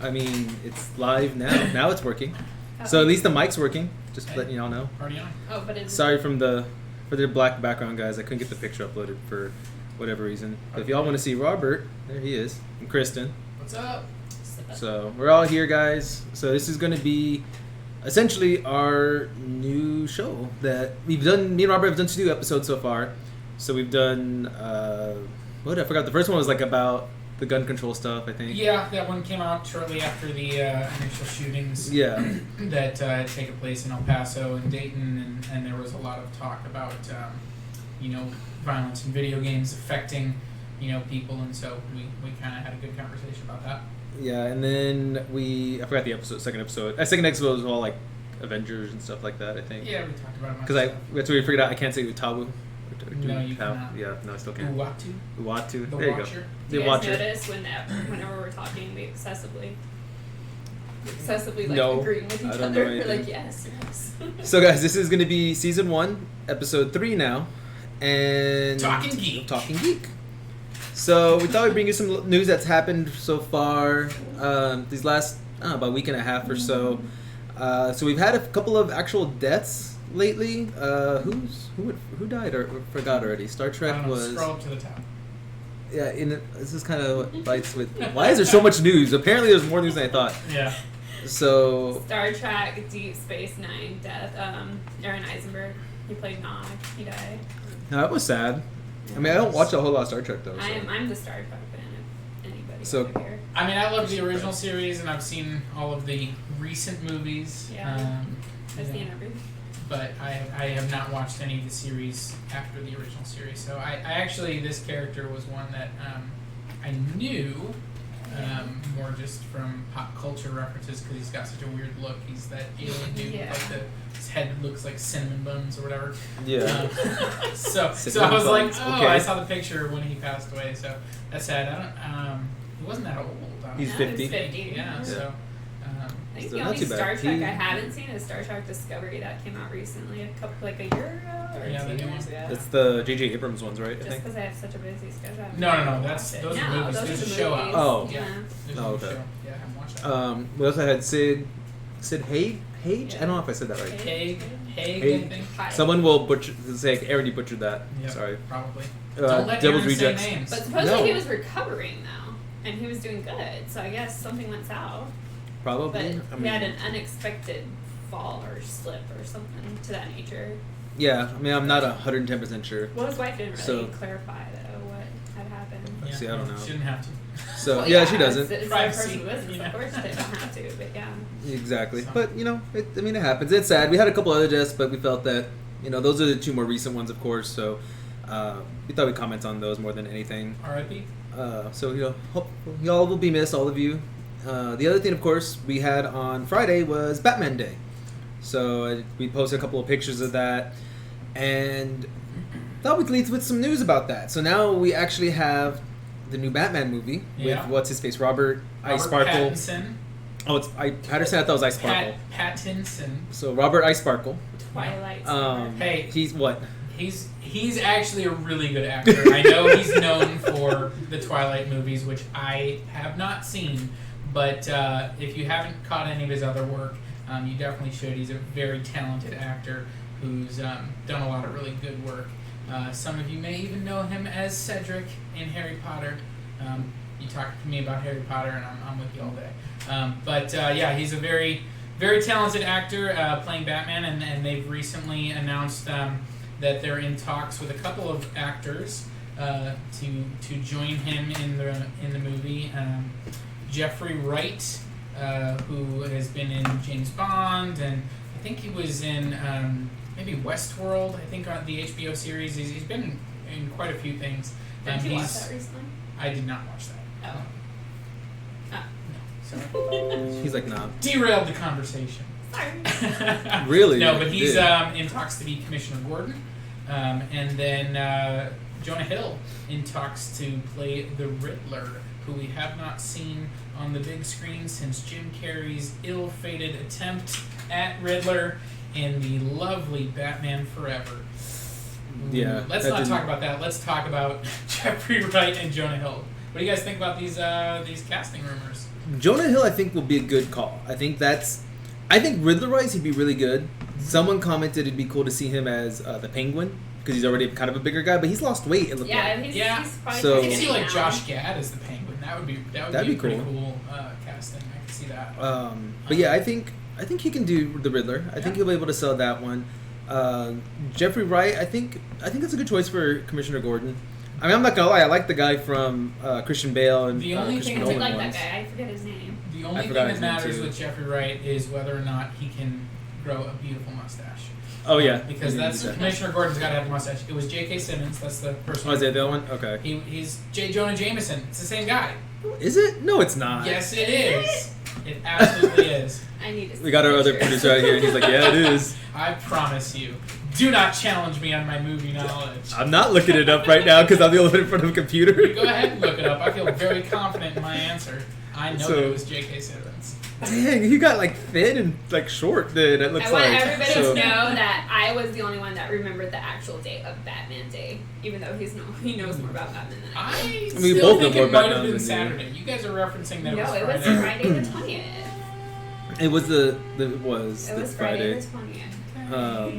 I mean, it's live now. Now it's working. So at least the mic's working. Just letting y'all know. Party on. Oh, but it's... Sorry for the black background, guys. I couldn't get the picture uploaded for whatever reason. But if y'all want to see Robert, there he is, and Kristen. What's up? So we're all here, guys. So this is going to be essentially our new show that we've done. Me and Robert have done 2 episodes so far. So we've done what I forgot. The first one was like about the gun control stuff, I think. Yeah, that one came out shortly after the initial shootings. Yeah. That had taken place in El Paso and Dayton, and there was a lot of talk about violence in video games affecting people, and so we kind of had a good conversation about that. Yeah, and then I forgot the second episode. Second episode was all like Avengers and stuff like that, I think. Yeah, we talked about it. Because that's where we figured out I can't say Utabu. No, you cannot. Yeah, no, I still can't. Uatu. There you go. Do you guys notice whenever we're talking, we excessively agreeing with each other? We're like, yes. So guys, this is going to be season 1, episode 3 now, and Talkin Geek. So we thought we'd bring you some news that's happened so far these last about a week and a half or so. So we've had a couple of actual deaths lately. Who died or forgot already? Star Trek was. Scroll up to the top. Yeah, this is kind of what bites with. Why is there so much news? Apparently, there's more news than I thought. Yeah. So. Star Trek Deep Space Nine death. Aaron Eisenberg. He played Nog. He died. No, that was sad. I mean, I don't watch a whole lot of Star Trek though. So. I'm the Star Trek fan. If anybody so, over here. I mean, I love the original series, and I've seen all of the recent movies. Yeah. I've seen everything. But I have not watched any of the series after the original series. So I actually, this character was one that I knew more just from pop culture references because he's got such a weird look. He's that alien dude with his head looks like cinnamon buns or whatever. Yeah. So I was like, okay. I saw the picture when he passed away. So that's sad. He wasn't that old. He's 50. He's 50. Yeah. So. I think the only Star Trek I haven't seen is Star Trek Discovery that came out recently, a year ago or 2 years ago. It's the J.J. Abrams ones, right? Just because I have such a busy schedule. No. Those are movies. There's a show out. Oh. Yeah. Oh, okay. Show. Yeah, I haven't watched that. We also had Sid Haig? Hage? I don't know if I said that right. Haig, I think. Someone will say, Aaron, you butchered that. Yep, sorry. Probably. Don't let Devil's Aaron say Rejects. names. But supposedly he was recovering now, and he was doing good, so I guess something went south. Probably. But he had an unexpected fall or slip or something to that nature. Yeah, I mean, I'm not 110% sure. Well, his wife didn't really clarify, though, what had happened. Yeah, see, I don't know. She didn't have to. So, well, yeah, she doesn't. It's privacy. Of course they don't have to, but yeah. Exactly. So. But, it happens. It's sad. We had a couple other deaths, but we felt that, those are the 2 more recent ones, of course, so we thought we'd comment on those more than anything. R.I.P. So, hope y'all will be missed, all of you. The other thing, of course, we had on Friday was Batman Day. So we posted a couple of pictures of that, and thought we'd lead with some news about that. So now we actually have the new Batman movie with what's-his-face, Robert Ice Sparkle. Pattinson. Oh, Patterson. I thought it was Ice Sparkle. Pattinson. So Robert Ice Sparkle. Twilight. Hey, he's what? He's actually a really good actor. I know he's known for the Twilight movies, which I have not seen. But if you haven't caught any of his other work, you definitely should. He's a very talented actor who's done a lot of really good work. Some of you may even know him as Cedric in Harry Potter. You talked to me about Harry Potter, and I'm with you all day. But he's a very, very talented actor playing Batman, and they've recently announced that they're in talks with a couple of actors to join him in the movie. Jeffrey Wright, who has been in James Bond, and I think he was in maybe Westworld, I think on the HBO series. He's been in quite a few things. Did you watch that recently? I did not watch that. Oh. No, sorry. He's like, nah. Derailed the conversation. Sorry. Really? No, but he's in talks to be Commissioner Gordon. And then Jonah Hill in talks to play the Riddler, who we have not seen on the big screen since Jim Carrey's ill-fated attempt at Riddler in the lovely Batman Forever. Yeah. Let's not talk about that. Let's talk about Jeffrey Wright and Jonah Hill. What do you guys think about these casting rumors? Jonah Hill, I think, will be a good call. I think Riddler-wise, he'd be really good. Someone commented it'd be cool to see him as the Penguin, because he's already kind of a bigger guy, but he's lost weight. It looked like. He's probably so, I can see like Josh Gad as the Penguin. That would be a pretty cool casting. I can see that. But yeah, I think he can do the Riddler. I think he'll be able to sell that one. Jeffrey Wright, I think it's a good choice for Commissioner Gordon. I mean, I'm not gonna lie, I like the guy from Christian Bale and the only Christian thing Nolan like ones. that guy. I forget his name. The only thing that matters with Jeffrey Wright is whether or not he can grow a beautiful mustache. Oh yeah, because that's Commissioner Gordon's got to have a mustache. It was J.K. Simmons. That's the person. Oh, is that the one? Okay. He's J. Jonah Jameson. It's the same guy. Is it? No, it's not. Yes, it is. It absolutely is. I need to see. We got our other producer right here, and he's like, "Yeah, it is." I promise you. Do not challenge me on my movie knowledge. I'm not looking it up right now because I'm the only one in front of a computer. You go ahead and look it up. I feel very confident in my answer. I know that it was J.K. Simmons. Dang, you got like thin and like short. Then it looks like. I want everybody to know that I was the only one that remembered the actual date of Batman Day, even though he knows more about Batman than I do. I mean, still both think know it more might have Batman been than Saturday. You guys are referencing that. No, it was Friday the 20th. It was It was Friday the 20th. I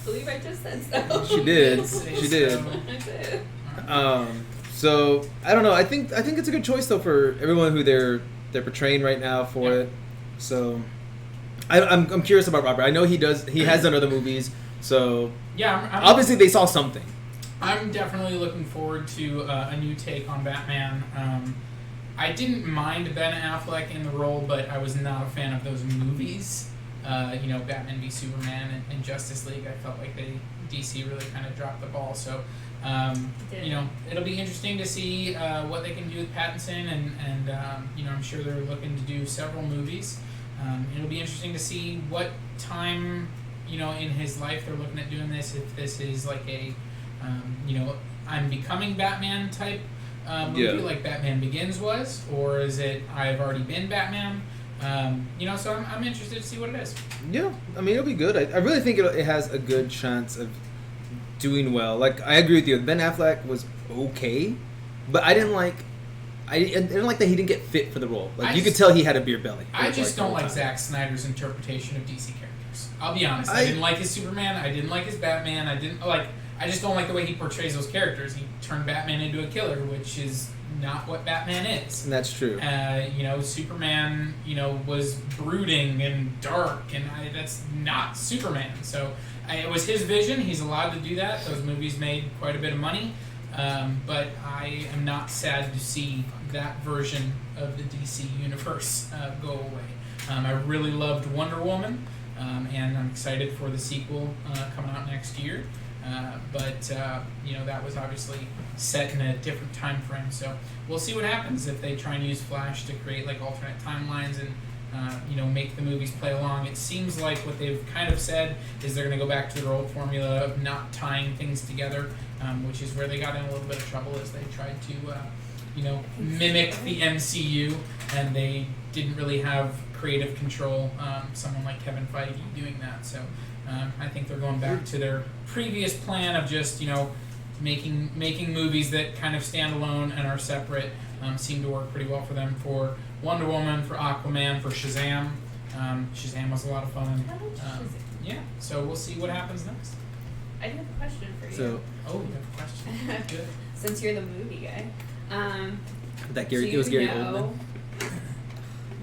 believe I just said so. She did. She did. I did. So I don't know. I think it's a good choice though for everyone who they're portraying right now for it. So I'm curious about Robert. I know he has done other movies. So yeah, obviously they saw something. I'm definitely looking forward to a new take on Batman. I didn't mind Ben Affleck in the role, but I was not a fan of those movies. Batman v Superman and Justice League. I felt like DC really kind of dropped the ball. So, it'll be interesting to see what they can do with Pattinson, and I'm sure they're looking to do several movies. It'll be interesting to see what time, in his life they're looking at doing this. If this is like a, I'm becoming Batman type movie like Batman Begins was, or is it I've already been Batman? So I'm interested to see what it is. Yeah, I mean, it'll be good. I really think it has a good chance of doing well. Like, I agree with you. Ben Affleck was okay, but I didn't like that he didn't get fit for the role. Like, you could tell he had a beer belly. I just don't like Zack Snyder's interpretation of DC characters. I'll be honest. I didn't like his Superman. I didn't like his Batman. I just don't like the way he portrays those characters. He turned Batman into a killer, which is not what Batman is. And that's true. Superman, was brooding and dark, and that's not Superman. So it was his vision. He's allowed to do that. Those movies made quite a bit of money. But I am not sad to see that version of the DC universe go away. I really loved Wonder Woman, and I'm excited for the sequel coming out next year. But that was obviously set in a different time frame. So we'll see what happens if they try and use Flash to create like alternate timelines and make the movies play along. It seems like what they've kind of said is they're going to go back to their old formula of not tying things together, which is where they got in a little bit of trouble as they tried to mimic the MCU, and they didn't really have creative control. Someone like Kevin Feige doing that. So I think they're going back to their previous plan of just making movies that kind of stand alone and are separate. Seemed to work pretty well for them for Wonder Woman, for Aquaman, for Shazam. Shazam was a lot of fun. So we'll see what happens next. I do have a question for you. So, you have a question. Good. Since you're the movie guy, it was Gary Oldman.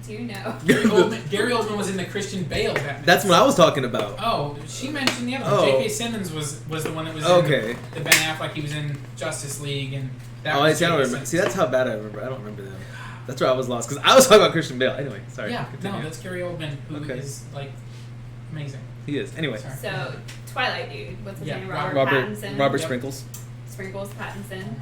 Do you know? Gary Oldman was in the Christian Bale Batman. That's what I was talking about. Oh, she mentioned the other one. J.K. Simmons was the one that was in the Ben Affleck. He was in Justice League, and that was I don't remember. See, that's how bad I remember. I don't remember them. That's where I was lost, because I was talking about Christian Bale. Anyway, sorry. Yeah, no, that's Gary Oldman, who is, amazing. He is. Anyway. Sorry. So, Twilight dude. What's his name? Robert Pattinson? Robert Sprinkles. Sprinkles Pattinson.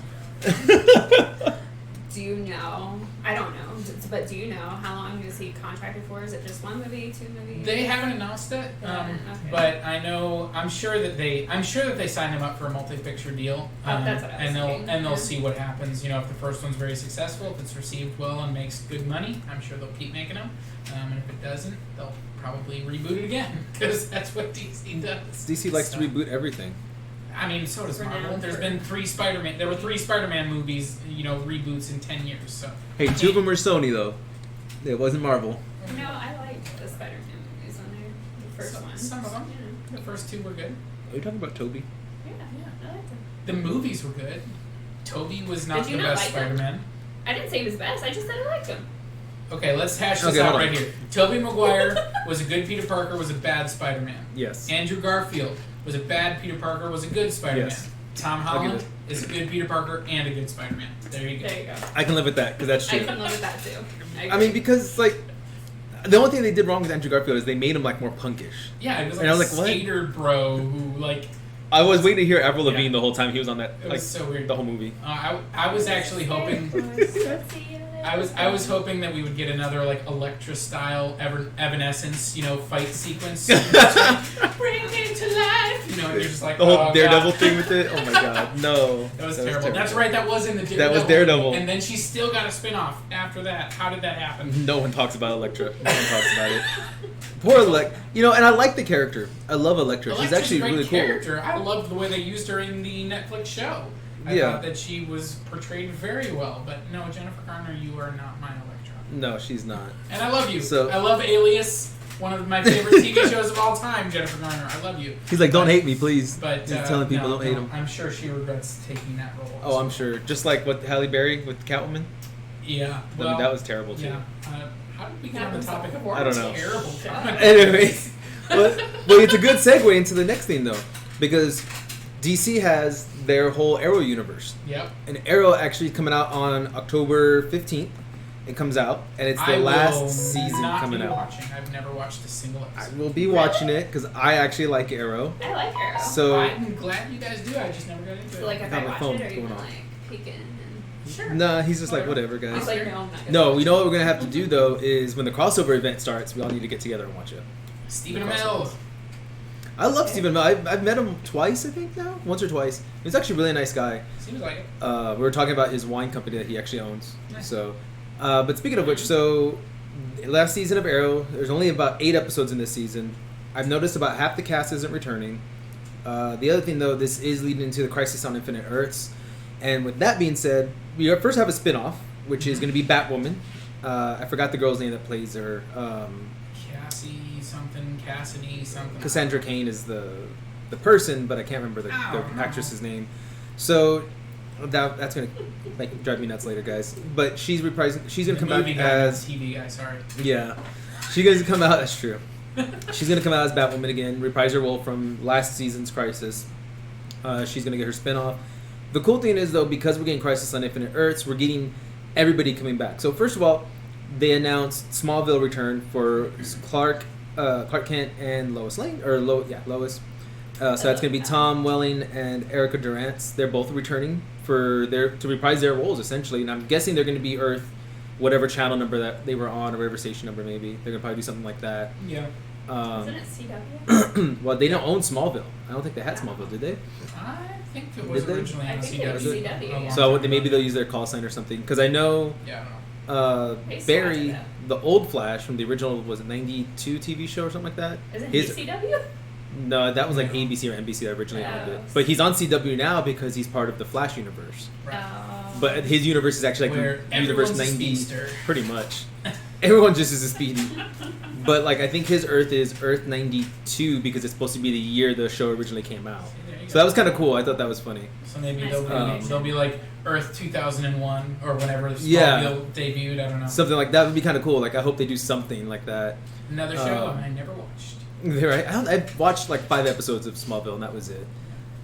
Do you know? I don't know, but do you know how long is he contracted for? Is it just one movie, 2 movies? They haven't announced it, but I'm sure that they signed him up for a multi-picture deal. That's what I was thinking. And they'll see what happens. If the first one's very successful, if it's received well and makes good money, I'm sure they'll keep making them. And if it doesn't, they'll probably reboot it again, because that's what DC does. DC likes to reboot everything. I mean, so does Marvel. Renowned There's for- been 3 Spider-Man. There were 3 Spider-Man movies, reboots in 10 years. So. Hey, 2 of them were Sony though. It wasn't Marvel. No, I liked the Spider-Man movies when they're the first one. Some of them. Yeah. The first 2 were good. Are you talking about Toby? Yeah, I liked them. The movies were good. Tobey was not Did you the not best like him? Spider-Man. I didn't say he was best. I just said I liked him. Okay, let's hash this Okay, out hold right on. here. Tobey Maguire was a good Peter Parker, was a bad Spider-Man. Yes. Andrew Garfield was a bad Peter Parker, was a good Spider-Man. Yes. Tom I'll give Holland is a good Peter Parker and a good Spider-Man. There you go. There you go. I can live with that because that's I true. can live with that too. I mean, because like the only thing they did wrong with Andrew Garfield is they made him like more punkish. Yeah, it was And like I a was like, what? skater bro who like. I was waiting to hear Avril Lavigne Yeah. the whole time he was on that. It Like was so weird. the whole movie. I was actually hoping. I was hoping that we would get another like Elektra style Evanescence, fight sequence. Bring me to life. And you're just like The whole oh, Daredevil God. thing with it. Oh my god, no. That was terrible. That's right. That was in the Daredevil. That was Daredevil. And then she still got a spin-off after that. How did that happen? No one talks about Elektra. No one talks about it. Poor Elektra. And I like the character. I love Elektra. She's Elektra's actually a great really character. I loved the way they used her in the Netflix show. I thought that she was portrayed very well. But no, Jennifer Garner, you are not my Elektra. cool. No, she's not. And I love you. So- I love Alias, one of my favorite TV shows of all time, Jennifer Garner. I love you. He's like, don't hate me, please. But He's telling people no, don't hate him. I'm sure she regrets taking that role. Oh, I'm sure. Just like what Halle Berry with Catwoman. Yeah. I mean, that was terrible too. Yeah. How did we get on the topic of I don't know. terrible? Anyways, but it's a good segue into the next thing though, because DC has their whole Arrow universe. Yep. And Arrow actually coming out on October 15th. It comes out, and it's the last season coming out. Watching. I've never watched a single I episode. will be watching it because I actually like Arrow. I like Arrow. So I'm glad you guys do. I just never got into So it. like if Got I my watch phone it, are you going gonna on. like peek in and Sure. nah, he's just like whatever, He's guys. like, no, I'm not gonna No, watch you know what we're gonna have to do though is when the crossover event starts, we all need to get together and watch it. Stephen Amell. I love Stephen Amell. I've met him twice, I think now, once or twice. He's actually a really nice guy. Seems like it. We were talking about his wine company that he actually owns. Nice. So, but speaking of which, so last season of Arrow, there's only about 8 episodes in this season. I've noticed about half the cast isn't returning. The other thing though, this is leading into the Crisis on Infinite Earths, and with that being said, we first have a spin-off, which is going to be Batwoman. I forgot the girl's name that plays her. Cassidy something. Cassandra Cain is the person, but I can't remember the actress's name. So that's gonna drive me nuts later, guys. But she's reprising. She's gonna come out as TV guy. Sorry. Yeah, she's gonna come out. That's true. She's gonna come out as Batwoman again, reprise her role from last season's Crisis. She's gonna get her spinoff. The cool thing is though, because we're getting Crisis on Infinite Earths, we're getting everybody coming back. So first of all, they announced Smallville return for Clark Kent and Lois Lane, Lois. So that's gonna be Tom Welling and Erica Durant. They're both returning to reprise their roles essentially, and I'm guessing they're gonna be Earth, whatever channel number that they were on, or whatever station number maybe. They're gonna probably do something like that. Yeah. Isn't it CW? Well, they don't own Smallville. I don't think they had Smallville, did they? I think it was Did they? originally I on think it was CW. CW, a long yeah. So time maybe ago. they'll use their call sign or something. Because I know Yeah, I don't know. I used to Barry, watch the old Flash from the original, was it 92 TV show or something like that? Isn't His- he CW? No, that was like No. ABC or NBC that originally owned it. Oh. But he's on CW now because he's part of the Flash universe. Right. But his universe is actually like Where Universe everyone's a 90, speedster. pretty much. Everyone just is a speedy. But like I think his Earth is Earth 92 because it's supposed to be the year the show originally came out. There you So go. that was kind of cool. I thought that was funny. So maybe Nice they'll be like Earth 2001 or whenever Smallville Yeah. debuted. I don't know. Something like that would be kind of cool. Like I hope they do something like that. Another show I never watched. Right. I watched like 5 episodes of Smallville and that was it.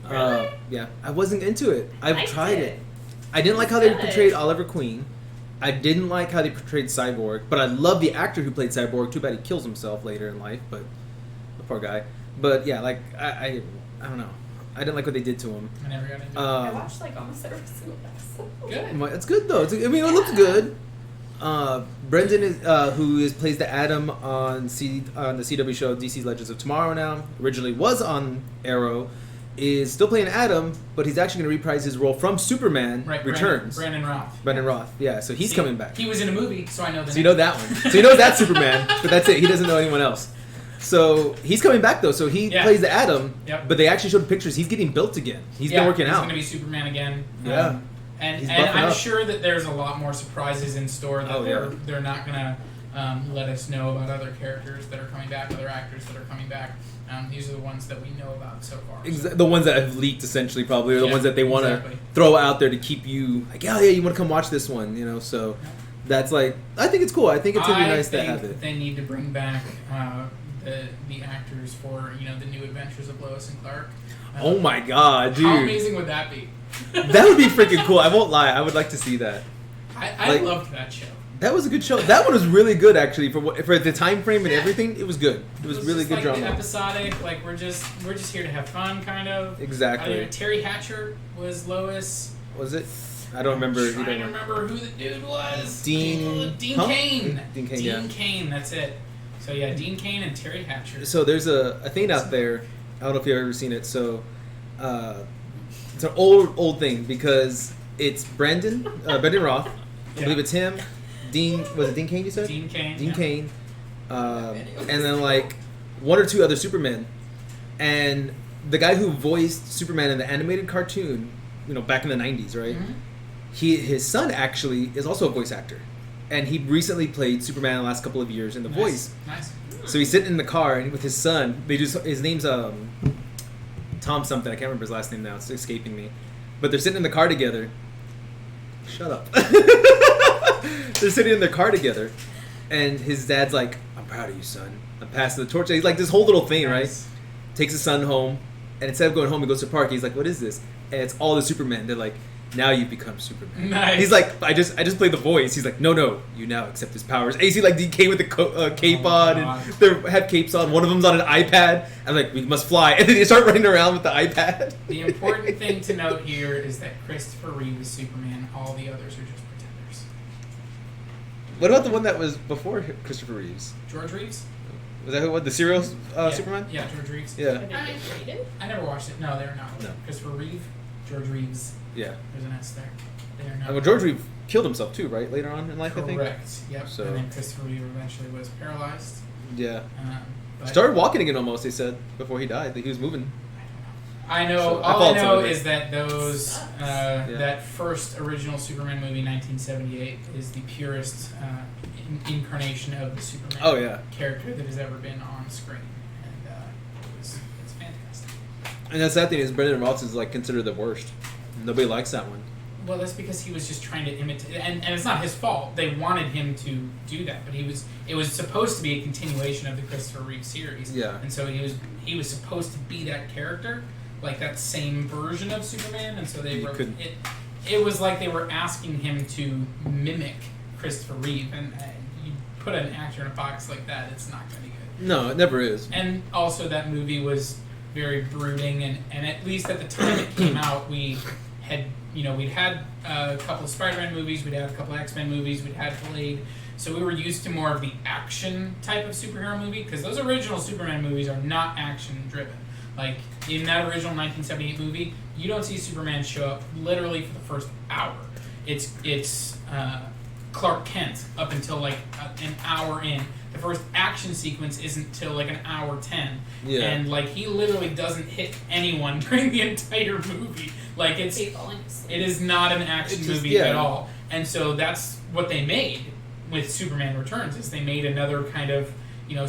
Really? Yeah. I wasn't into it. I've Liked tried it. it. I didn't like how they Good. portrayed Oliver Queen. I didn't like how they portrayed Cyborg, but I love the actor who played Cyborg. Too bad he kills himself later in life, but the poor guy. But yeah, like I don't know. I didn't like what they did to him. I never got into it. I watched like almost every single episode. Good. It's good though. I mean, it looks good. Brendan is who plays the Atom on the CW show DC's Legends of Tomorrow now. Originally was on Arrow, is still playing Atom, but he's actually going to reprise his role from Superman Right, Returns. Brandon Roth. Brendan Roth, yeah. So he's See, coming back. He was in a movie, so I know the So you know that one. So you know that Superman, but that's it. He doesn't know anyone else. So he's coming back though. So he plays the Atom, Yep. but they actually showed pictures. He's getting built again. He's been working out. He's going to be Superman again. Yeah. And I'm sure that there's a lot more surprises in store that they're not going to let us know about other characters that are coming back, other actors that are coming back. These are the ones that we know about so far. The ones that have leaked, essentially, probably, or the ones that they want to throw out there to keep you like, yeah, you want to come watch this one, So that's like, I think it's cool. I think it's gonna be nice to have it. They need to bring back the actors for the New Adventures of Lois and Clark. Oh my god, dude! How amazing would that be? That would be freaking cool. I won't lie. I would like to see that. I loved that show. That was a good show. That one was really good, actually, for the time frame and everything. It was good. It was really good drama. Episodic, like we're just here to have fun, kind of. Exactly. Terry Hatcher was Lois. Was it? I don't remember. I'm trying to remember who the dude was. Dean Cain. Dean Cain. That's it. So yeah, Dean Cain and Terry Hatcher. So there's a thing out there. I don't know if you've ever seen it. So it's an old thing because it's Brendan Roth. I believe it's him. Was it Dean Cain you said? Dean Cain. Dean Cain. And then like one or two other Supermen. And the guy who voiced Superman in the animated cartoon, back in the 90s, right? Mm-hmm. His son actually is also a voice actor. And he recently played Superman in the last couple of years in The Voice. Nice. So he's sitting in the car and with his son. His name's Tom something. I can't remember his last name now. It's escaping me. But they're sitting in the car together. Shut up. They're sitting in their car together, and his dad's like, "I'm proud of you, son. I'm passing the torch." He's like this whole little thing, right? Takes his son home, and instead of going home, he goes to the park. He's like, "What is this?" And it's all the Supermen. They're like, "Now you've become Superman." Nice. He's like, "I just played the voice." He's like, "No, you now accept his powers." And you see like DK with the cape on, and they have capes on. One of them's on an iPad. I'm like, "We must fly," and then they start running around with the iPad. The important thing to note here is that Christopher Reeve is Superman. All the others are just pretenders. What about the one that was before Christopher Reeves? George Reeves? Was that who? What, the serial Superman? Yeah, George Reeves. Yeah. I never watched it. No, they're not. No. Christopher Reeve, George Reeves. Yeah. There's an S there. They are not. Well, George Reeves killed himself too, right? Later on in life, Correct. I think. Correct. Yep. So. And then Christopher Reeve eventually was paralyzed. Yeah. Started walking again almost. They said before he died that he was moving. I know. So, all I know is that that first original Superman movie, 1978, is the purest incarnation of the Superman character that has ever been on screen, and it's fantastic. And the sad thing is, Brendan Roth is like considered the worst. Nobody likes that one. Well, that's because he was just trying to imitate, and it's not his fault. They wanted him to do that, but it was supposed to be a continuation of the Christopher Reeve series. Yeah. And so he was supposed to be that character, like that same version of Superman, and so they wrote it. It was like they were asking him to mimic Christopher Reeve, and you put an actor in a box like that, it's not going to be good. No, it never is. And also, that movie was very brooding, and at least at the time it came out, we'd had a couple of Spider-Man movies, we'd had a couple of X-Men movies, we'd had Blade, so we were used to more of the action type of superhero movie, because those original Superman movies are not action-driven. Like, in that original 1978 movie, you don't see Superman show up literally for the first hour. It's Clark Kent up until like an hour in. The first action sequence isn't till like an hour 10. Yeah. And like he literally doesn't hit anyone during the entire movie. Like it is not an action movie at all. And so that's what they made with Superman Returns, is they made another kind of,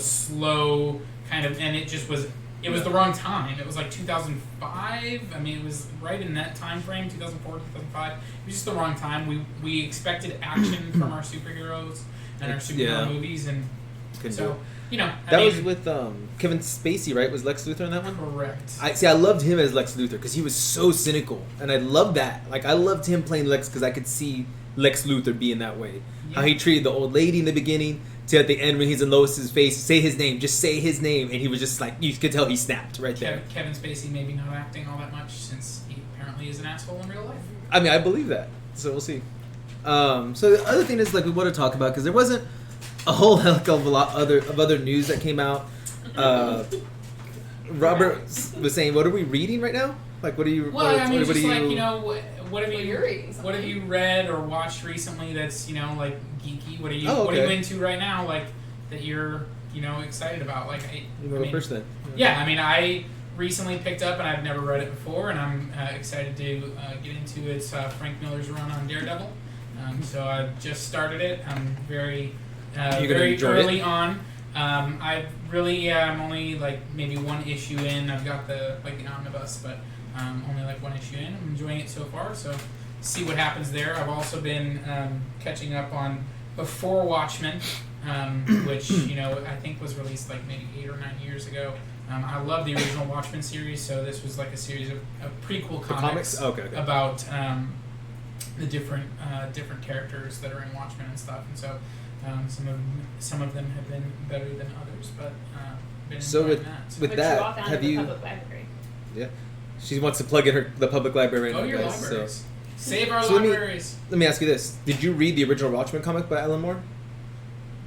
slow kind of, and it just was the wrong time. It was like 2005. I mean, it was right in that time frame, 2004, 2005. It was just the wrong time. We expected action from our superheroes and our superhero movies, and so, that was with Kevin Spacey, right? Was Lex Luthor in that one? Correct. I loved him as Lex Luthor because he was so cynical, and I loved that. Like, I loved him playing Lex because I could see Lex Luthor being that way. Yeah. How he treated the old lady in the beginning, to at the end when he's in Lois's face, say his name, just say his name, and he was just like, you could tell he snapped right there. Kevin Spacey maybe not acting all that much since he apparently is an asshole in real life. I mean, I believe that, so we'll see. So the other thing is, like, we want to talk about, because there wasn't a whole heck of a lot of other news that came out. Robert was saying, what are we reading right now? Like, what are you? Well, I mean, just like, what have you read or watched recently that's like geeky? What are you into right now? Like that you're excited about. Like, first then. Yeah, I mean, I recently picked up, and I've never read it before, and I'm excited to get into it. It's Frank Miller's run on Daredevil. So I just started it. I'm very early on. I really am only like maybe one issue in. I've got the omnibus, but only like one issue in. I'm enjoying it so far. So see what happens there. I've also been catching up on Before Watchmen, which I think was released like maybe 8 or 9 years ago. I love the original Watchmen series, so this was like a series of prequel comics about the different characters that are in Watchmen and stuff. And so some of them have been better than others, but been enjoying that. With that, have you? Public library. Yeah, she wants to plug in the public library right now, your guys. libraries. So. Save our libraries. Let me ask you this: did you read the original Watchmen comic by Alan Moore?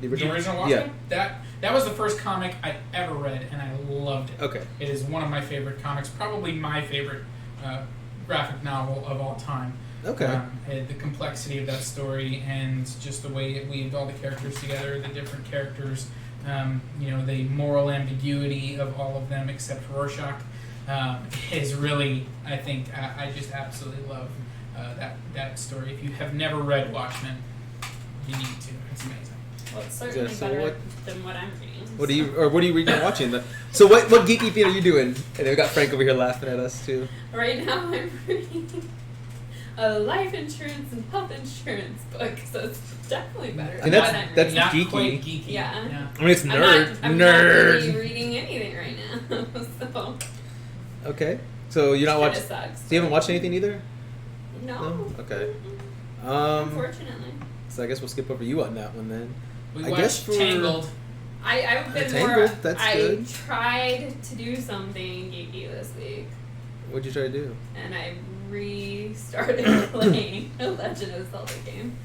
The original Watchmen? Yeah. That was the first comic I ever read, and I loved it. Okay. It is one of my favorite comics, probably my favorite graphic novel of all time. Okay. The complexity of that story and just the way it weaved all the characters together, the different characters, the moral ambiguity of all of them except Rorschach is really, I think, I just absolutely love that story. If you have never read Watchmen, you need to. It's amazing. Well, it's certainly better than what I'm reading. What are you reading and watching? So what geeky thing are you doing? And we got Frank over here laughing at us too. Right now I'm reading a life insurance and health insurance book, so it's definitely better than what I'm reading. That's not geeky. Quite geeky. Yeah. I mean, it's nerd. I'm not really reading anything right now, so. Okay. So you're not watching. Sucks. So you haven't watched anything either? No. Okay. Unfortunately. So I guess we'll skip over you on that one then. We watched Tangled. I've been Tangled, that's good. I tried to do something geeky this week. What'd you try to do? And I restarted playing a Legend of Zelda game.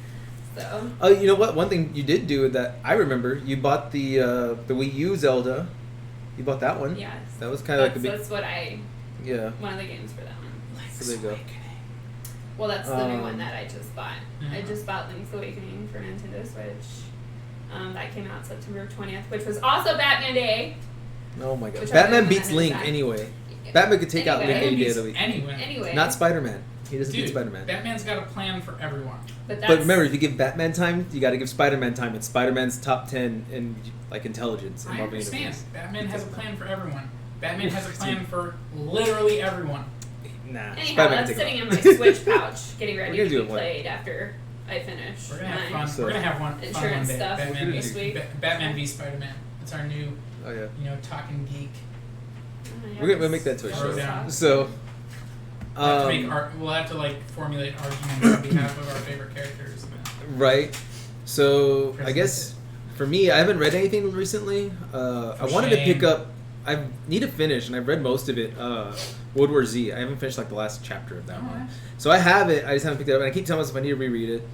So. Oh, you know what? One thing you did do that I remember, you bought the Wii U Zelda. You bought that one. Yes. That was kind of like a big. That's what Yeah. One of the games for that one. So there you go. Well, that's the new one that I just bought. Mm-hmm. I just bought Link's Awakening for Nintendo Switch. That came out September 20th, which was also Batman Day. Oh my god. Batman beats Link anyway. Batman could take out Link any day of the week. Anyway. Not Spider-Man. He doesn't beat Spider-Man. Batman's got a plan for everyone. But remember, if you give Batman time, you got to give Spider-Man time. It's Spider-Man's top 10 in like intelligence. I understand. Batman has a plan for everyone. Batman has a plan for literally everyone. Nah. Anyhow, that's sitting in my Switch pouch, getting ready to be played after I finish. We're gonna have fun. So, we're gonna have one insurance fun stuff Batman this week. Batman v Spider-Man. It's our new, yeah. Talkin Geek. We're gonna make that to a show. So, we'll have to formulate arguments on behalf of our favorite characters. Right. So I guess for me, I haven't read anything recently. I wanted to pick up. I need to finish, and I've read most of it. World War Z. I haven't finished the last chapter of that one. So I have it. I just haven't picked it up, and I keep telling myself I need to reread it.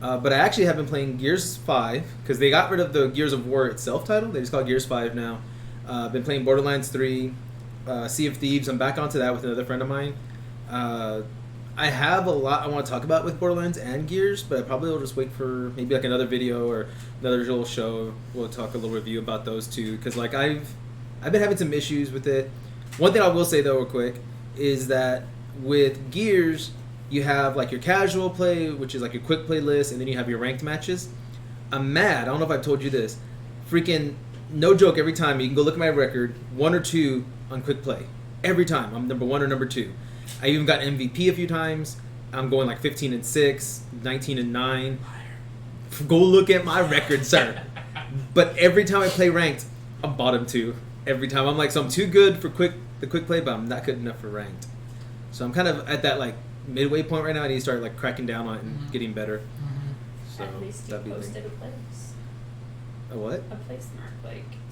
But I actually have been playing Gears 5 because they got rid of the Gears of War itself title. They just call it Gears 5 now. Been playing Borderlands 3, Sea of Thieves. I'm back onto that with another friend of mine. I have a lot I want to talk about with Borderlands and Gears, but I probably will just wait for maybe another video or another little show. We'll talk a little review about those two because I've been having some issues with it. One thing I will say though real quick is that with Gears you have your casual play, which is your quick play list, and then you have your ranked matches. I'm mad. I don't know if I've told you this. Freaking no joke, every time you can go look at my record, 1 or 2 on quick play. Every time I'm number 1 or number 2. I even got MVP a few times. I'm going 15-6, 19-9. Go look at my record, sir. But every time I play ranked, I'm bottom 2. Every time I'm so I'm too good for the quick play, but I'm not good enough for ranked. So I'm kind of at that midway point right now. I need to start cracking down on it and getting better. Mm-hmm. So at least you posted a place. A what? A place mark,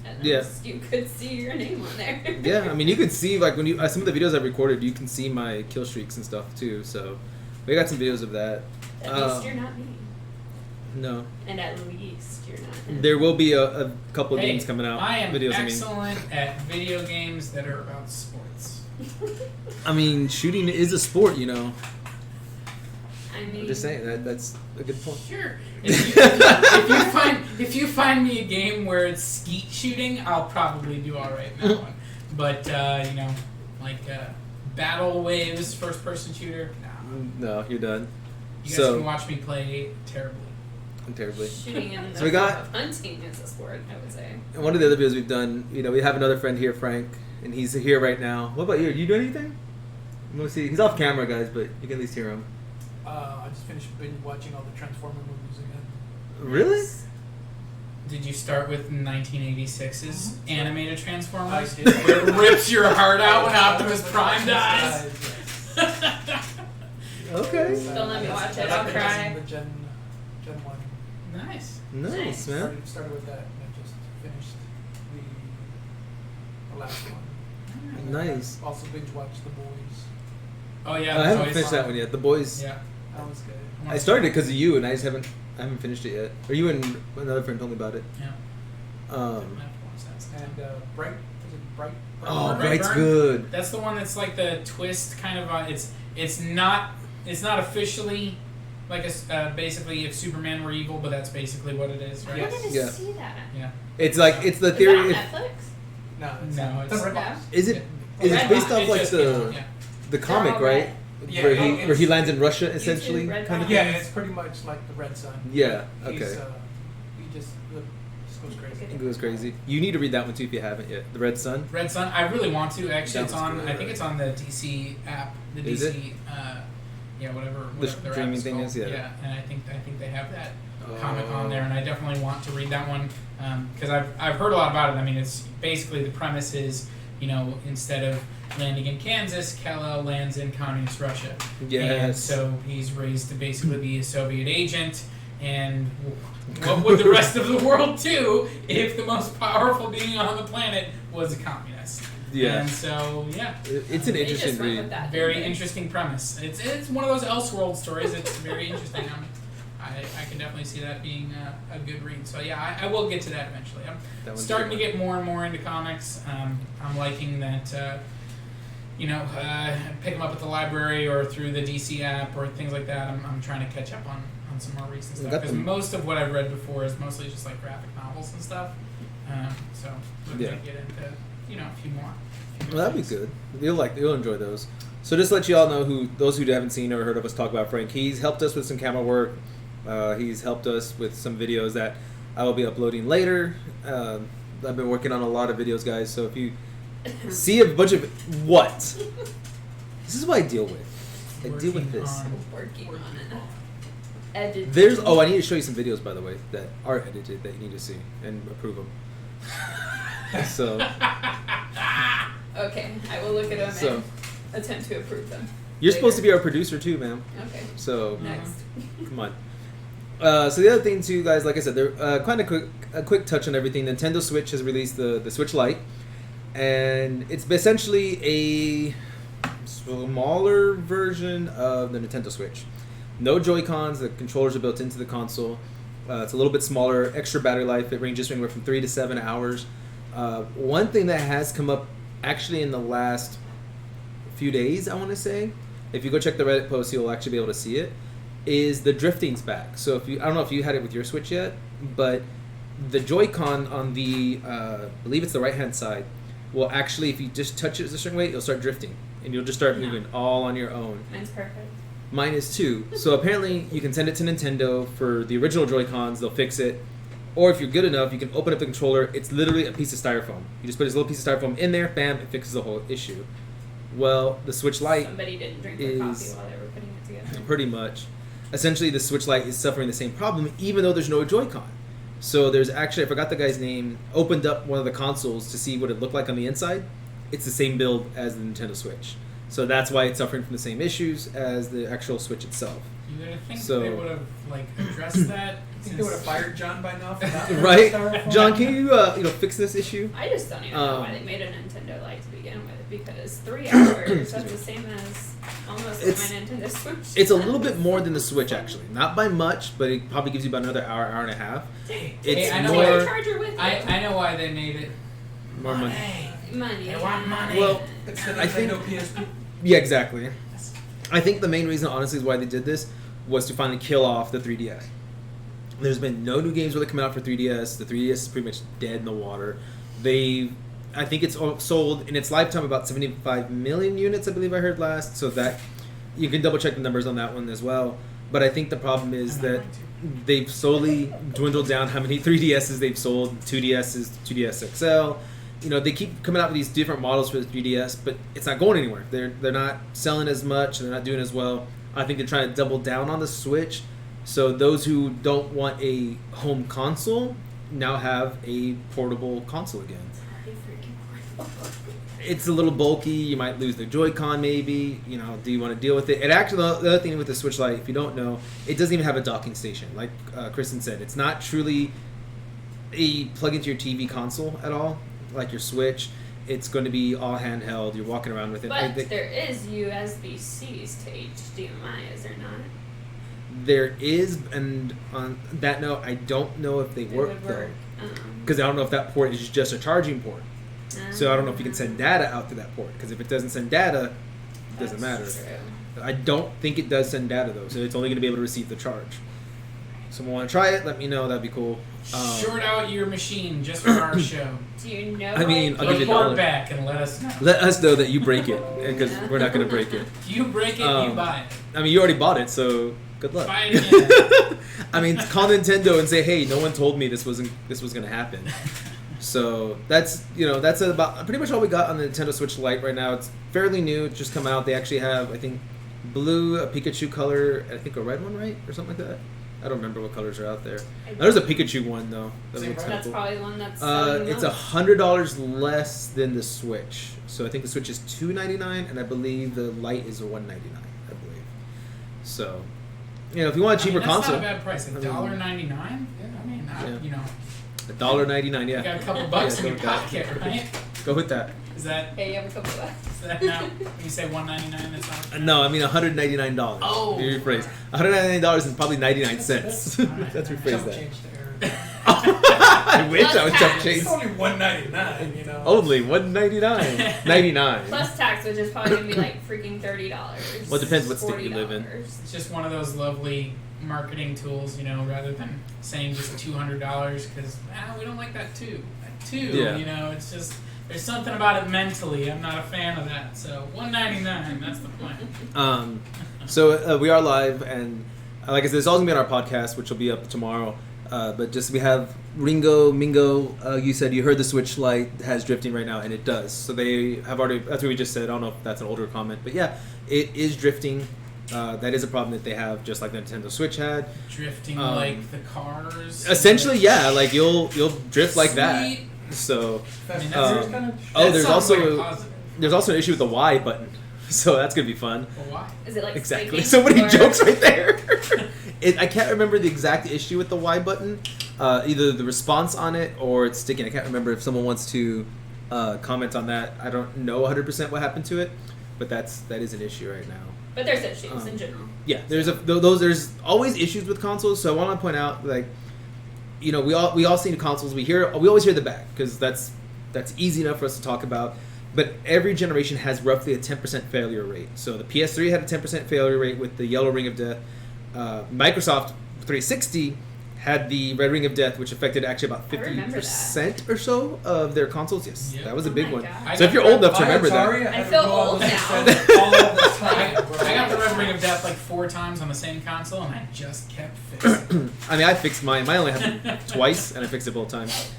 at least you could see your name on there. Yeah, I mean you can see when you some of the videos I've recorded, you can see my kill streaks and stuff too. So we got some videos of that. At least you're not me. No. And at least you're not him. There will be a couple of games coming out. I am excellent at video games that are about sports. I mean, shooting is a sport, I I'm just saying that's a good point. Sure. If you find me a game where it's skeet shooting, I'll probably do all right in that one. But like Battle Waves first person shooter, no, you're done. You guys can watch me play terribly. Shooting in the so we got of hunting is a sport, I would say. And one of the other videos we've done, we have another friend here, Frank, and he's here right now. What about you? You do anything? Let me see. He's off camera, guys, but you can at least hear him. I just finished watching all the Transformer movies again. Really? Did you start with 1986's animated Transformers? I did. Where it rips your heart out when Optimus Prime dies? Okay. Don't let me watch it, I'll cry. The Gen 1. Nice, man. Started with that and then just finished the last one. Nice. Also binge watched The Boys. Oh yeah, I haven't finished that one yet. The Boys. Yeah, that was good. I started it because of you, and I haven't finished it yet. Or you and another friend told me about it. Yeah. And Bright. Is it Bright? Oh, Bright's good. That's the one that's like the twist kind of. It's not officially like basically if Superman were evil, but that's basically what it is, right? I didn't see that. Yeah. It's like it's the theory. Is that on Netflix? No, it's Red Box. Is it based off like the comic, right? Yeah, where he lands in Russia essentially, YouTube, kind of. Yeah, it's pretty much like the Red Sun. Yeah. Okay. He just goes crazy. It goes crazy. You need to read that one too if you haven't yet. The Red Sun. Red Sun. I really want to. Actually, it's on. Good, I think it's on the DC app. The is DC. Whatever the their streaming app is thing called. is. Yeah. Yeah, and I think they have that comic on there, and I definitely want to read that one because I've heard a lot about it. I mean, it's basically the premise is instead of landing in Kansas, Kal-El lands in communist Russia. Yes. And so he's raised to basically be a Soviet agent. And what would the rest of the world do if the most powerful being on the planet was a communist? Yeah. And so, yeah. It's an interesting read. Very interesting premise. It's one of those Elseworld stories. It's very interesting. I can definitely see that being a good read. So, yeah, I will get to that eventually. I'm starting to get more and more into comics. I'm liking that... pick them up at the library or through the DC app or things like that. I'm trying to catch up on some more recent stuff because most of what I've read before is mostly just like graphic novels and stuff. So we're gonna get into a few more. Well, that'd be good. You'll enjoy those. So just to let you all know those who haven't seen or heard of us talk about Frank, he's helped us with some camera work. He's helped us with some videos that I will be uploading later. I've been working on a lot of videos, guys. So if you see a bunch of what? This is what I deal with. I deal with this. Working on it. Edited. I need to show you some videos, by the way, that are edited that you need to see and approve them. So. Okay, I will look at them and attempt to approve them. You're supposed to be our producer too, ma'am. Okay. So. Next. Come on. So the other thing too, guys, like I said, they're kind of a quick touch on everything. Nintendo Switch has released the Switch Lite. And it's essentially a smaller version of the Nintendo Switch. No Joy-Cons, the controllers are built into the console. It's a little bit smaller, extra battery life. It ranges anywhere from 3 to 7 hours. One thing that has come up actually in the last few days, I want to say, if you go check the Reddit post, you'll actually be able to see it, is the drifting's back. So I don't know if you had it with your Switch yet, but the Joy-Con on the, I believe it's the right-hand side, will actually, if you just touch it a certain way, it'll start drifting. And you'll just start moving all on your own. Mine's perfect. Mine is too. So apparently you can send it to Nintendo for the original Joy-Cons. They'll fix it. Or if you're good enough, you can open up the controller. It's literally a piece of styrofoam. You just put this little piece of styrofoam in there, bam, it fixes the whole issue. Well, the Switch Lite Somebody didn't drink their coffee while they were putting it together. Pretty much. Essentially, the Switch Lite is suffering the same problem, even though there's no Joy-Con. So there's actually, I forgot the guy's name, opened up one of the consoles to see what it looked like on the inside. It's the same build as the Nintendo Switch. So that's why it's suffering from the same issues as the actual Switch itself. You would think they would have addressed that. I think they would have fired John by now. Right? John, can you fix this issue? I just don't even know why they made a Nintendo Lite to begin with, because 3 hours that's the same as almost my Nintendo Switch. It's a little bit more than the Switch, actually. Not by much, but it probably gives you about another hour, hour and a half. It's I know more. Charger with I know why they made it. More money. Money. They want money. Well, It's the I think. Nintendo PSP. Yeah, exactly. I think the main reason, honestly, is why they did this was to finally kill off the 3DS. There's been no new games really coming out for 3DS. The 3DS is pretty much dead in the water. I think it's sold in its lifetime about 75 million units, I believe I heard last. So that you can double check the numbers on that one as well. But I think the problem is that they've slowly dwindled down how many 3DSs they've sold, 2DSs, 2DS XL. You know, they keep coming out with these different models for the 3DS, but it's not going anywhere. They're not selling as much, they're not doing as well. I think they're trying to double down on the Switch. So those who don't want a home console now have a portable console again. It's a little bulky. You might lose the Joy-Con maybe. You know, do you want to deal with it? And actually, the other thing with the Switch Lite, if you don't know, it doesn't even have a docking station. Like Kristen said, it's not truly a plug into your TV console at all, like your Switch. It's going to be all handheld. You're walking around with it. But there is USB-Cs to HDMI, is there not? There is, and on that note, I don't know if they work though. Because I don't know if that port is just a charging port. So I don't know if you can send data out to that port, because if it doesn't send data, it doesn't matter. True. I don't think it does send data though, so it's only going to be able to receive the charge. Someone want to try it? Let me know. That'd be cool. Short out your machine just for our show. Do you know? I mean, I'll give you report back and let us know. Let us know that you break it, because we're not going to break it. If you break it, you buy it. I mean, you already bought it, so good luck. Buy it again. I mean, call Nintendo and say, hey, no one told me this was going to happen. So that's about pretty much all we got on the Nintendo Switch Lite right now. It's fairly new. It's just come out. They actually have, I think, blue, a Pikachu color, and I think a red one, right? Or something like that. I don't remember what colors are out there. There's a Pikachu one, though. That's probably the one that's it's $100 less than the Switch. So I think the Switch is $299, and I believe the Lite is $199, I believe. So, if you want a cheaper console. That's not a bad price. $1.99? Yeah, I mean, $1.99, yeah. You got a couple bucks in your pocket, right? Go with that. Is that? Hey, you have a couple bucks. Is that now? When you say $1.99, that's not. No, I mean $199. Oh. Rephrase. $199 is probably 99 cents. Let's rephrase that. Change there. I wish I was jump change. It's only $1.99, you know. Only $1.99. 99. Plus tax, which is probably gonna be like freaking $30. Well, it depends what state you live in. It's just one of those lovely marketing tools, rather than saying just $200, because we don't like that too. Yeah. It's just there's something about it mentally. I'm not a fan of that. So $1.99, that's the plan. So we are live, and like I said, it's all gonna be on our podcast, which will be up tomorrow. But just we have Ringo, Mingo. You said you heard the Switch Lite has drifting right now, and it does. So they have already. That's what we just said. I don't know if that's an older comment, but yeah, it is drifting. That is a problem that they have, just like the Nintendo Switch had. Drifting like the cars. Essentially, yeah. Like you'll drift like that. So, there's also an issue with the Y button. So that's gonna be fun. Why? Is it like exactly? So many jokes right there. I can't remember the exact issue with the Y button. Either the response on it or it's sticking. I can't remember. If someone wants to comment on that, I don't know 100% what happened to it, but that is an issue right now. But there's issues in general. Yeah, there's always issues with consoles. So I want to point out, like, we all see the consoles. We always hear the back, because that's easy enough for us to talk about. But every generation has roughly a 10% failure rate. So the PS3 had a 10% failure rate with the yellow ring of death. Microsoft 360 had the red ring of death, which affected actually about 50% or so of their consoles. Yes, that was a big one. So if you're old enough to remember that. I feel old now. I got the red ring of death like 4 times on the same console, and I just kept fixing it. I mean, I fixed mine. Mine only happened twice, and I fixed it both times.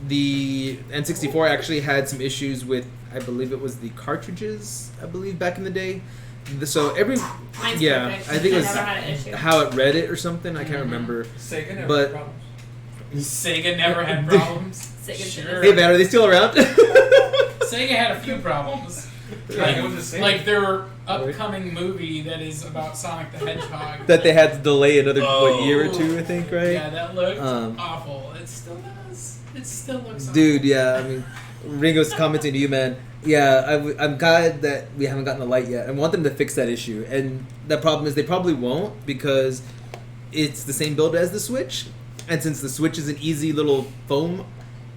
The N64 actually had some issues with, I believe it was the cartridges, back in the day. So Mine's I perfect. think it was had an issue. how it read it or something. I can't remember. Sega never had problems. Sega never had problems. Sure. Hey man, are they still around? Sega had a few problems. Like their upcoming movie that is about Sonic the Hedgehog. That they had to delay another year or two, I think, right? Yeah, that looked awful. It still does. It still looks awful. Dude, yeah, I mean, Ringo's commenting to you, man. Yeah, I'm glad that we haven't gotten the Lite yet. I want them to fix that issue. And the problem is they probably won't, because it's the same build as the Switch. And since the Switch is an easy little foam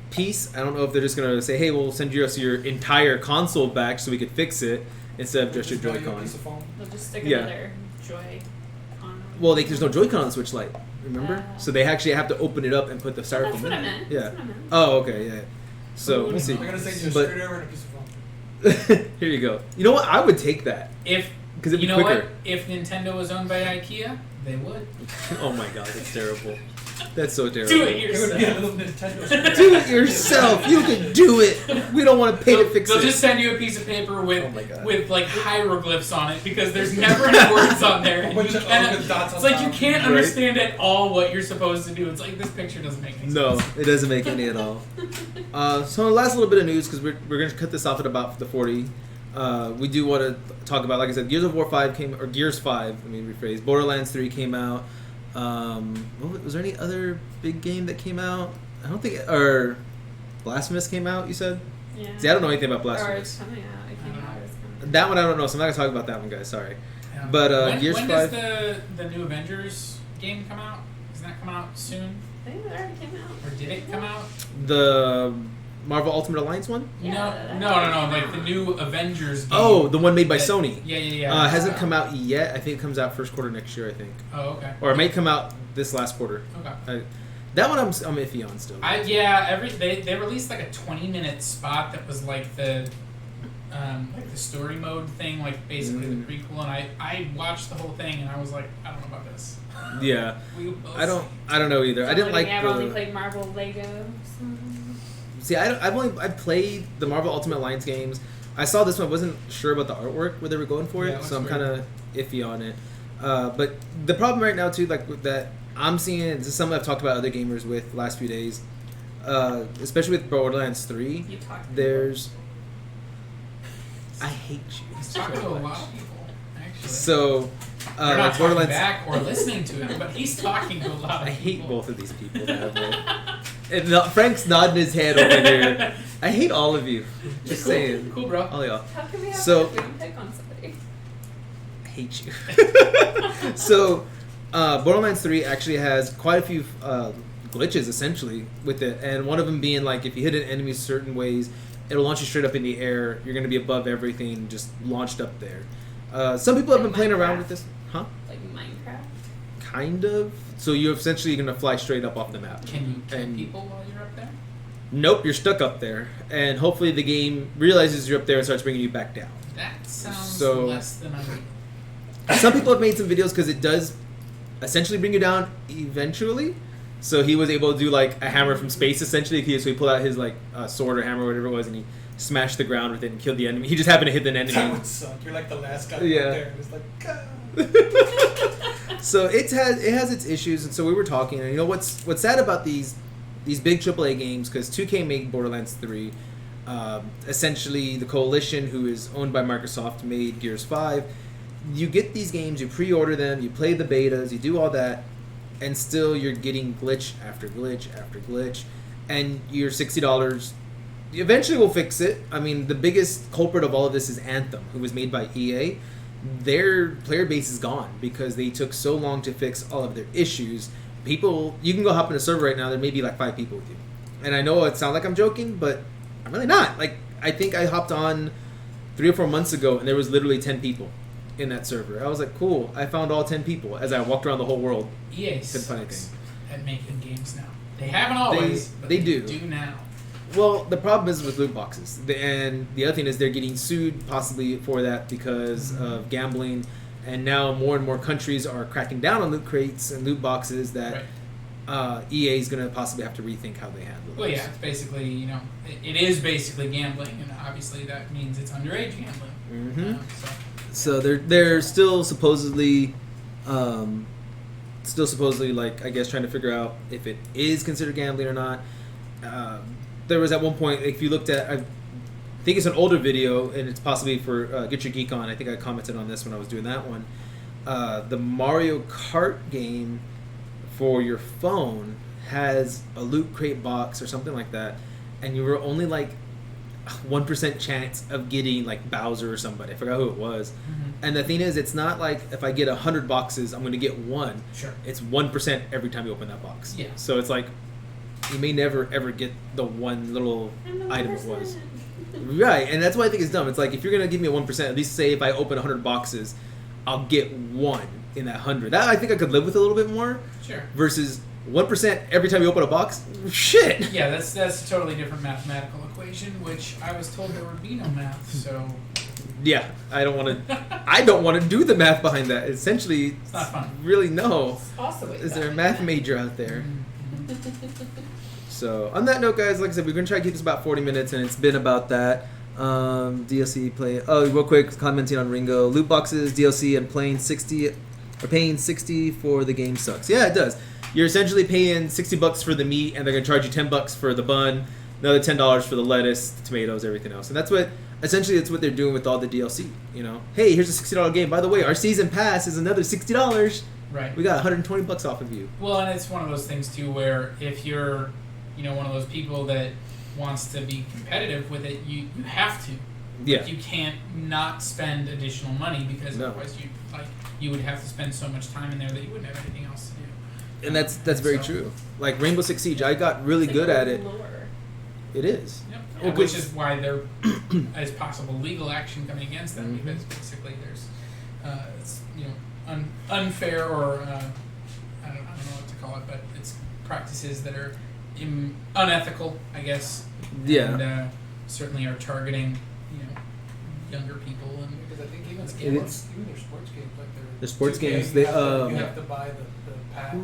piece, I don't know if they're just going to say, hey, we'll send you your entire console back so we could fix it, instead of just your Joy-Con. They'll just stick another Joy-Con. Well, there's no Joy-Con on the Switch Lite. Remember? So they actually have to open it up and put the styrofoam That's what I meant. Yeah. That's what I meant. Oh, okay, yeah. So we'll see. I'm gonna send you a But- screwdriver and a piece of foam. Here you go. You know what? I would take that. If Because it'd be you know quicker. what, if Nintendo was owned by IKEA, they would. Oh my god, that's terrible. That's so terrible. Do it It would be a yourself. little Nintendo. Do it yourself. You can do it. We don't want to pay to fix They'll it. just send you a piece of paper Oh my God. with like hieroglyphs on it because there's never any words on there. A bunch of And dots on it's like you top. can't Right. understand at all what you're supposed to do. It's like this picture doesn't make any No, sense. it doesn't make any at all. So the last little bit of news, because we're going to cut this off at about the 40. We do want to talk about, like I said, Gears of War 5 came, or Gears 5, let me rephrase. Borderlands 3 came out. Was there any other big game that came out? I don't think, or Blasphemous came out, you said? Yeah. See, I don't know anything about Or Blasphemous. it's coming out. It came out. It's coming out. That one I don't know, so I'm not going to talk about that one, guys, sorry. Yeah. But when, Gears when 5... does the new Avengers game come out? Doesn't that come out soon? I think it already came out. Or did it come out? The Marvel Ultimate Alliance one? Yeah, No, like the new Avengers game. Oh, the one made by That- Sony. Yeah. Hasn't come out yet. I think it comes out first quarter next year, I think. Oh, okay. Or it may come out this last quarter. Okay. That one I'm iffy on still. They released like a 20-minute spot that was like the story mode thing, like basically the prequel, and I watched the whole thing and I was like, I don't know about this. Yeah. We will both I don't know either. I didn't like I've the... only played Marvel Lego. See, I've played the Marvel Ultimate Alliance games. I saw this one. I wasn't sure about the artwork where they were going for Yeah, it, it looks so I'm weird. kind of iffy on it. But the problem right now too, like with that, I'm seeing this is something I've talked about other gamers with last few days, especially with Borderlands 3. You talked. There's, I hate you. He's talking to a lot of people, actually. So, They're not like talking Borderlands. back or listening to him, but he's talking to a lot of I hate people. both of these people. That and Frank's nodding his head over here. I hate all of you. Just saying. Cool, bro. All y'all. How can we have So- we can pick on somebody? I hate you. So, Borderlands 3 actually has quite a few glitches, essentially, with it. And one of them being, like, if you hit an enemy certain ways, it'll launch you straight up in the air. You're going to be above everything, just launched up there. Some people have been playing around with this. Huh? Like Minecraft. Kind of. So you're essentially going to fly straight up off the map. Can you kill And- people while you're up there? Nope, you're stuck up there. And hopefully the game realizes you're up there and starts bringing you back down. That sounds So- less than ideal. Some people have made some videos because it does essentially bring you down eventually. So he was able to do like a hammer from space essentially. So he pulled out his like sword or hammer or whatever it was, and he smashed the ground with it and killed the enemy. He just happened to hit an That enemy. would suck. You're like the last guy Yeah. up there. And it's like, God. So it has its issues, and so we were talking. And you know what's sad about these big AAA games, because 2K made Borderlands 3. Essentially, the Coalition, who is owned by Microsoft, made Gears 5. You get these games, you pre-order them, you play the betas, you do all that, and still you're getting glitch after glitch after glitch, and you're $60. Eventually we'll fix it. I mean, the biggest culprit of all of this is Anthem, who was made by EA. Their player base is gone because they took so long to fix all of their issues. People, you can go hop in a server right now, there may be like 5 people with you. And I know it sounds like I'm joking, but I'm really not. Like, I think I hopped on 3 or 4 months ago, and there was literally 10 people in that server. I was like, cool, I found all 10 people as I walked around the whole world. EA Couldn't find sucks anything. at making games now. They haven't always, but they they do. now. Well, the problem is with loot boxes. And the other thing is they're getting sued possibly for that because of gambling. And now more and more countries are cracking down on loot crates and loot boxes that EA is going to possibly have to rethink how they handle it. Well, yeah, it's basically, it is basically gambling, and obviously that means it's underage gambling. Mm-hmm. So. So they're still supposedly, like, I guess trying to figure out if it is considered gambling or not. There was at one point, if you looked at, I think it's an older video, and it's possibly for Get Your Geek On. I think I commented on this when I was doing that one. The Mario Kart game for your phone has a loot crate box or something like that, and you were only like 1% chance of getting like Bowser or somebody. I forgot who it was. Mm-hmm. And the thing is, it's not like if I get 100 boxes, I'm going to get one. Sure. It's 1% every time you open that box. Yeah. So it's like you may never ever get the one little item it was. Right, and that's why I think it's dumb. It's like if you're going to give me a 1%, at least say if I open 100 boxes, I'll get 1 in that 100. That I think I could live with a little bit more. Sure. Versus 1% every time you open a box. Shit. Yeah, that's a totally different mathematical equation, which I was told there would be no math. So. Yeah, I don't want to do the math behind that. Essentially, it's not fun. Really, no. Possibly. Is there a math major out there? So, on that note, guys, like I said, we're going to try to keep this about 40 minutes, and it's been about that. DLC play. Oh, real quick, commenting on Ringo. Loot boxes, DLC, and paying $60 for the game sucks. Yeah, it does. You're essentially paying $60 for the meat, and they're going to charge you $10 for the bun, another $10 for the lettuce, the tomatoes, everything else. And that's what they're doing with all the DLC. You know, hey, here's a $60 game. By the way, our season pass is another $60. Right. We got $120 off of you. Well, and it's one of those things too, where if you're, one of those people that wants to be competitive with it, you have to. Yeah. You can't not spend additional money because otherwise you would have to spend so much time in there that you wouldn't have anything else to do. And that's very true. Like Rainbow Six Siege, I got really good at it. Lower. It is. Yep. Well, which is why there is possible legal action coming against them, because basically there's it's unfair or I don't know what to call it, but it's practices that are unethical, I guess. Yeah. And certainly are targeting younger people, and because I think even their sports games, like the sports games, you have to buy the packs.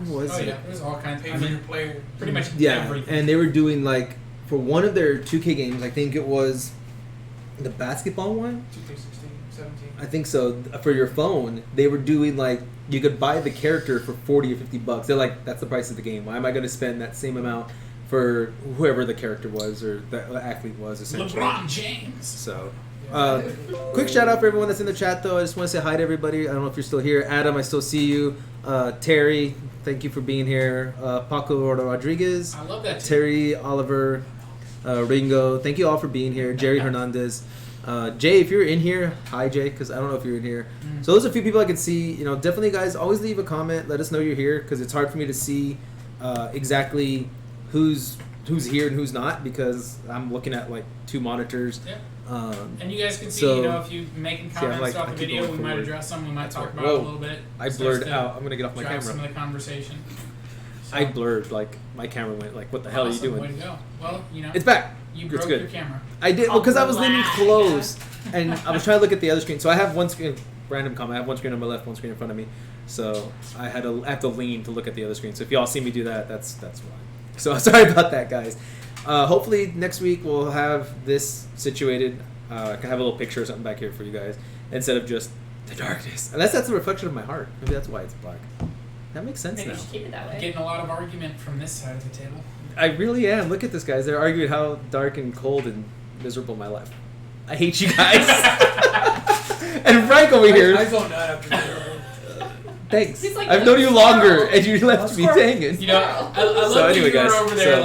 Yeah, there's all kinds. Pay for your player. Pretty much everything. And they were doing like for one of their 2K games, I think it was the basketball one. 2016, 17. I think so. For your phone, they were doing like you could buy the character for $40 or $50. They're like, that's the price of the game. Why am I going to spend that same amount for whoever the character was or the athlete was, essentially? LeBron James. So. Quick shout out for everyone that's in the chat though. I just want to say hi to everybody. I don't know if you're still here. Adam, I still see you. Terry, thank you for being here. Paco Rodriguez. I love that. Terry, Oliver, Ringo. Thank you all for being here. Jerry Hernandez. Jay, if you're in here, hi Jay, because I don't know if you're in here. So those are a few people I can see. Definitely guys, always leave a comment. Let us know you're here, because it's hard for me to see exactly who's here and who's not, because I'm looking at like 2 monitors. Yeah. And you guys can see, if you making comments throughout the video, we might address them. We might talk about it a little bit. I blurred out. I'm gonna get off my camera. Some of the conversation. So. I blurred, like my camera went like, what the hell are you doing? Way to go. Well, it's back. You broke your camera. I did because I was leaning close, and I was trying to look at the other screen. So I have one screen. Random comment. I have one screen on my left, one screen in front of me. So I have to lean to look at the other screen. So if y'all see me do that, that's why. So sorry about that, guys. Hopefully next week we'll have this situated. I can have a little picture or something back here for you guys instead of just the darkness. Unless that's a reflection of my heart. Maybe that's why it's black. That makes sense now. Maybe you should keep it that way. Getting a lot of argument from this side of the table. I really am. Look at this, guys. They're arguing how dark and cold and miserable my life. I hate you guys. And Frank over here. I zoned out after that. Thanks. Like, I've known you longer, and you left me hanging. I love that you were over there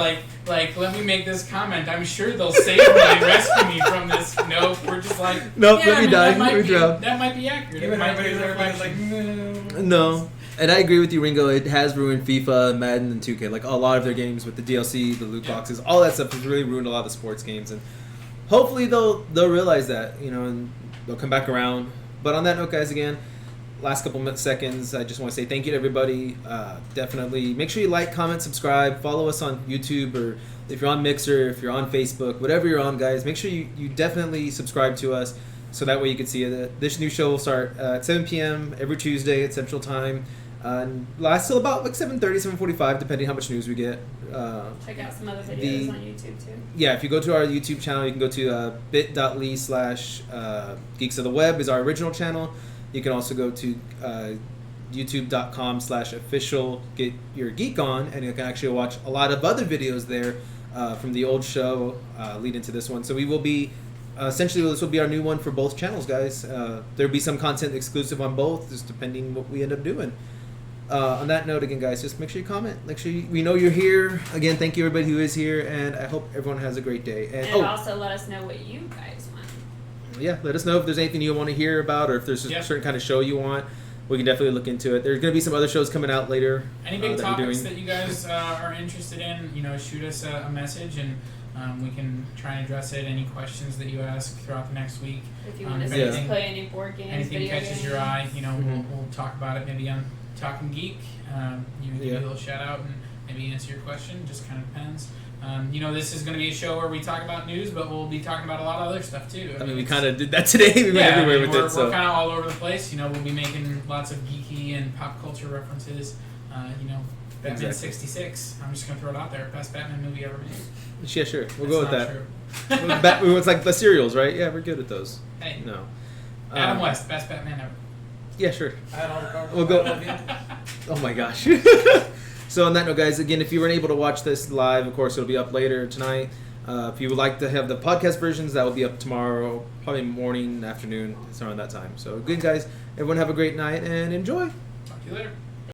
like, let me make this comment. I'm sure they'll save me and rescue me from this. Nope, we're just like, nope, let me die. Let me drown. That might be accurate. Even everybody's like, no. No. And I agree with you, Ringo. It has ruined FIFA, Madden, and 2K. Like, a lot of their games with the DLC, the loot boxes, all that stuff has really ruined a lot of the sports games. And hopefully they'll realize that, and they'll come back around. But on that note, guys, again, last couple seconds, I just want to say thank you to everybody. Definitely make sure you like, comment, subscribe, follow us on YouTube, or if you're on Mixer, if you're on Facebook, whatever you're on, guys, make sure you definitely subscribe to us, so that way you can see it. This new show will start at 7 p.m. every Tuesday at Central Time, and last till about like 7:30, 7:45, depending how much news we get. Check out some other videos on YouTube too. Yeah, if you go to our YouTube channel, you can go to bit.ly/Geeks of the Web is our original channel. You can also go to youtube.com/official Get Your Geek On, and you can actually watch a lot of other videos there from the old show leading to this one. So we will be, essentially this will be our new one for both channels, guys. There'll be some content exclusive on both, just depending what we end up doing. On that note, again, guys, just make sure you comment. Make sure we know you're here. Again, thank you everybody who is here, and I hope everyone has a great day. And also let us know what you guys want. Yeah, let us know if there's anything you want to hear about, or if there's a certain kind of show you want. We can definitely look into it. There's going to be some other shows coming out later. Any big topics that you guys are interested in, shoot us a message, and We can try and address it. Any questions that you ask throughout the next week. If you want to see us play any board games, anything video catches games. your eye, we'll talk about it maybe on Talkin Geek. You give you a little shout out and maybe answer your question. Just kind of depends. This is going to be a show where we talk about news, but we'll be talking about a lot of other stuff too. I mean, we kind of did that today. We went everywhere with it. We're kind of all over the place. We'll be making lots of geeky and pop culture references. Batman 66. I'm just going to throw it out there. Best Batman movie ever made. Yeah, sure. We'll go with that. True. It's like the serials, right? Yeah, we're good at those. Hey. No. Adam West, best Batman ever. Yeah, sure. I had all the cards. We'll go. Oh my gosh. So on that note, guys, again, if you weren't able to watch this live, of course, it'll be up later tonight. If you would like to have the podcast versions, that will be up tomorrow, probably morning, afternoon, it's around that time. So good, guys. Everyone have a great night and enjoy. Talk to you later.